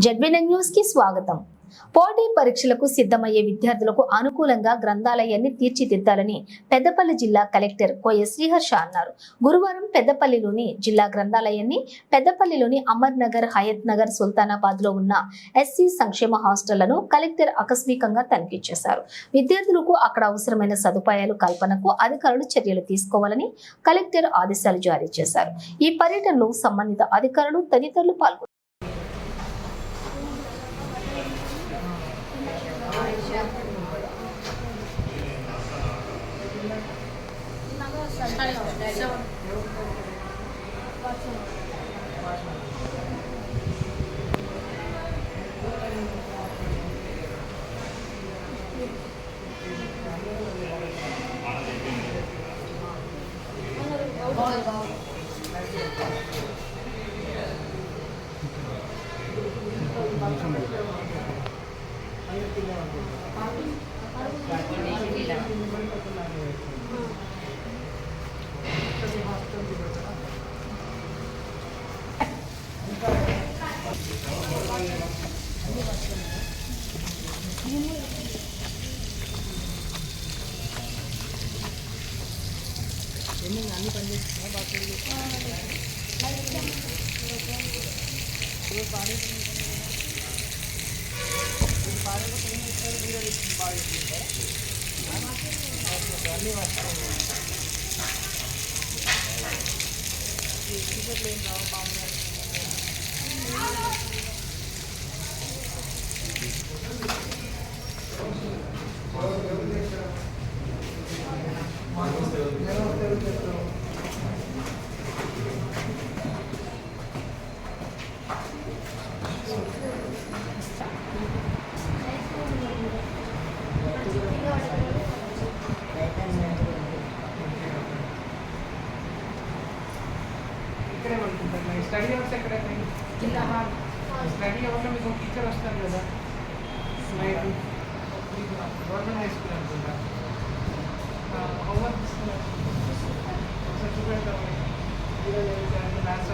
జెడ్బీఎన్ news కి స్వాగతం. పోటీ పరీక్షలకు సిద్ధమయ్యే విద్యార్థులకు అనుకూలంగా గ్రంథాలయాన్ని తీర్చిదిద్దాలని పెద్దపల్లి జిల్లా కలెక్టర్ కోయ శ్రీహర్ష అన్నారు. గురువారం పెద్దపల్లిలోని జిల్లా గ్రంథాలయాన్ని పెద్దపల్లిలోని అమర్ నగర్, హయత్ నగర్, సుల్తానాబాద్ లో ఉన్న ఎస్సీ సంక్షేమ హాస్టళ్లను కలెక్టర్ ఆకస్మికంగా తనిఖీ చేశారు. విద్యార్థులకు అక్కడ అవసరమైన సదుపాయాలు కల్పనకు అధికారులు చర్యలు తీసుకోవాలని కలెక్టర్ ఆదేశాలు జారీ చేశారు. ఈ పర్యటనలో సంబంధిత అధికారులు తదితరులు పాల్గొన్నారు. అన్ని పని చేస్తున్నా స్టడీ అవర్స్ ఎక్కడ స్టడీ అవర్లో మీకు టీచర్ వస్తారు కదా, గవర్నమెంట్ హై స్కూల్ అనుకుంటా. హోంవర్క్ ఒకసారి చూపెడతాం మ్యాథ్స్